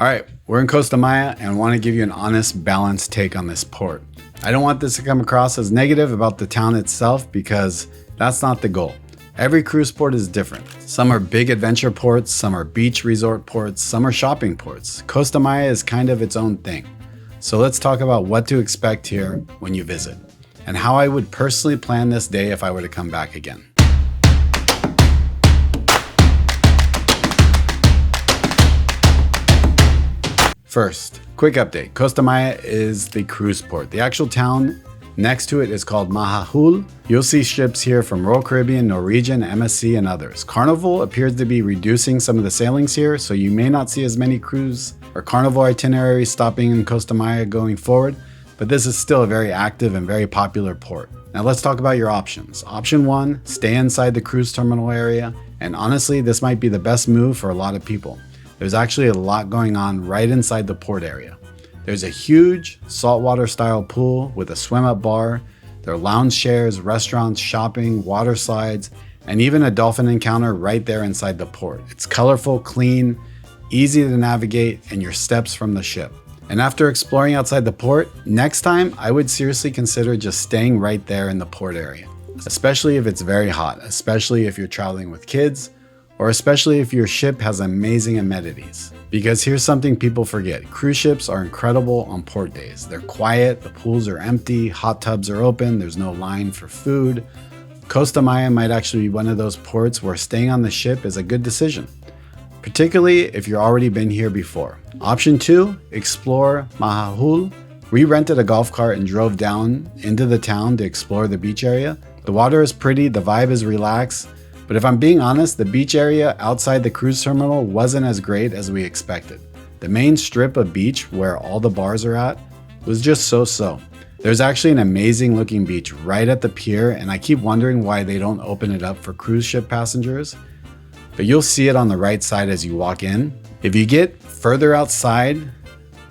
All right, we're in Costa Maya and want to give you an honest, balanced take on this port. I don't want this to come across as negative about the town itself because that's not the goal. Every cruise port is different. Some are big adventure ports, some are beach resort ports, some are shopping ports. Costa Maya is kind of its own thing. So let's talk about what to expect here when you visit and how I would personally plan this day if I were to come back again. First, quick update. Costa Maya is the cruise port. The actual town next to it is called Mahahual. You'll see ships here from Royal Caribbean, Norwegian, MSC, and others. Carnival appears to be reducing some of the sailings here, so you may not see as many cruise or Carnival itineraries stopping in Costa Maya going forward, but this is still a very active and very popular port. Now let's talk about your options. Option 1, stay inside the cruise terminal area, and honestly, this might be the best move for a lot of people. There's actually a lot going on right inside the port area. There's a huge saltwater style pool with a swim up bar. There are lounge chairs, restaurants, shopping, water slides, and even a dolphin encounter right there inside the port. It's colorful, clean, easy to navigate, and your steps from the ship. And after exploring outside the port, next time I would seriously consider just staying right there in the port area, especially if it's very hot, especially if you're traveling with kids, or especially if your ship has amazing amenities. Because here's something people forget. Cruise ships are incredible on port days. They're quiet, the pools are empty, hot tubs are open, there's no line for food. Costa Maya might actually be one of those ports where staying on the ship is a good decision, particularly if you've already been here before. Option 2, explore Mahahual. We rented a golf cart and drove down into the town to explore the beach area. The water is pretty, the vibe is relaxed, but if I'm being honest, the beach area outside the cruise terminal wasn't as great as we expected. The main strip of beach where all the bars are at was just so-so. There's actually an amazing looking beach right at the pier, and I keep wondering why they don't open it up for cruise ship passengers, but you'll see it on the right side as you walk in. If you get further outside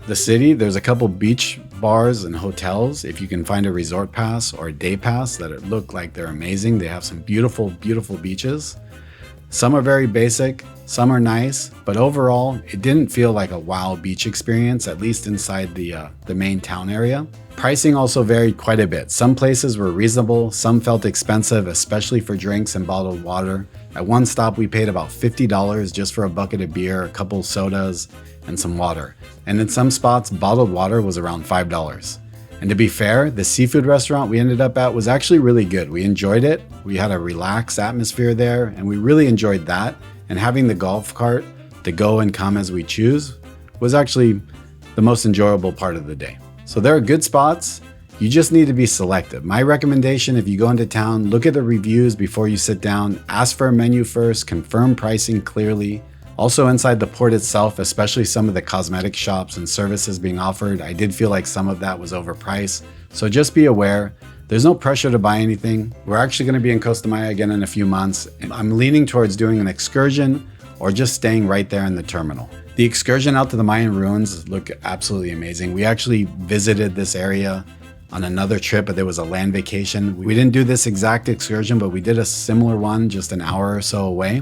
the city, there's a couple beach bars and hotels. If you can find a resort pass or a day pass that look like they're amazing, they have some beautiful, beautiful beaches. Some are very basic, some are nice, but overall, it didn't feel like a wow beach experience, at least inside the main town area. Pricing also varied quite a bit. Some places were reasonable, some felt expensive, especially for drinks and bottled water. At one stop, we paid about $50 just for a bucket of beer, a couple sodas, and some water. And in some spots, bottled water was around $5. And to be fair, the seafood restaurant we ended up at was actually really good. We enjoyed it. We had a relaxed atmosphere there, and we really enjoyed that. And having the golf cart to go and come as we choose was actually the most enjoyable part of the day. So there are good spots. You just need to be selective. My recommendation, if you go into town, look at the reviews before you sit down, ask for a menu first, confirm pricing clearly. Also inside the port itself, especially some of the cosmetic shops and services being offered, I did feel like some of that was overpriced. So just be aware. There's no pressure to buy anything. We're actually going to be in Costa Maya again in a few months, and I'm leaning towards doing an excursion or just staying right there in the terminal. The excursion out to the Mayan ruins look absolutely amazing. We actually visited this area on another trip, but there was a land vacation. We didn't do this exact excursion, but we did a similar one just an hour or so away.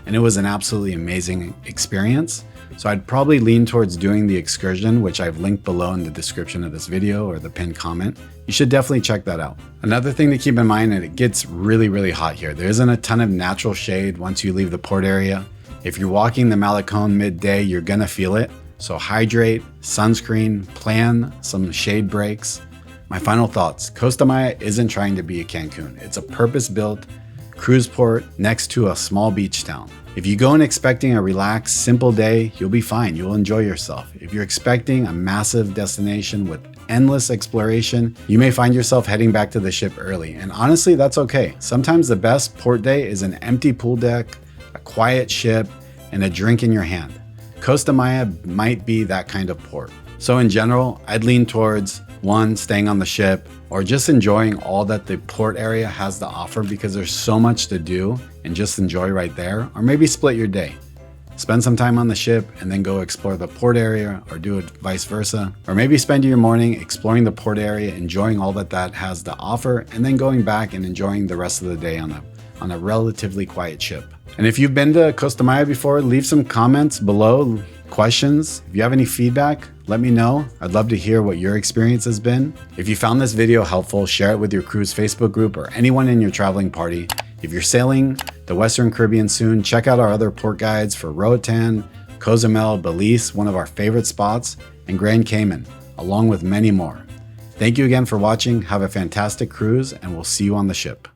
And it was an absolutely amazing experience. So I'd probably lean towards doing the excursion, which I've linked below in the description of this video or the pinned comment. You should definitely check that out. Another thing to keep in mind, and it gets really, really hot here. There isn't a ton of natural shade once you leave the port area. If you're walking the Malecón midday, you're gonna feel it. So hydrate, sunscreen, plan some shade breaks. My final thoughts, Costa Maya isn't trying to be a Cancun. It's a purpose-built cruise port next to a small beach town. If you go in expecting a relaxed, simple day, you'll be fine. You'll enjoy yourself. If you're expecting a massive destination with endless exploration, you may find yourself heading back to the ship early. And honestly, that's okay. Sometimes the best port day is an empty pool deck, a quiet ship, and a drink in your hand. Costa Maya might be that kind of port. So in general, I'd lean towards 1, staying on the ship, or just enjoying all that the port area has to offer because there's so much to do and just enjoy right there. Or maybe split your day. Spend some time on the ship and then go explore the port area, or do it vice versa. Or maybe spend your morning exploring the port area, enjoying all that that has to offer, and then going back and enjoying the rest of the day on a relatively quiet ship. And if you've been to Costa Maya before, leave some comments below. questions. If you have any feedback, let me know. I'd love to hear what your experience has been. If you found this video helpful, share it with your cruise Facebook group or anyone in your traveling party. If you're sailing the Western Caribbean soon, check out our other port guides for Roatan, Cozumel, Belize, one of our favorite spots, and Grand Cayman, along with many more. Thank you again for watching. Have a fantastic cruise, and we'll see you on the ship.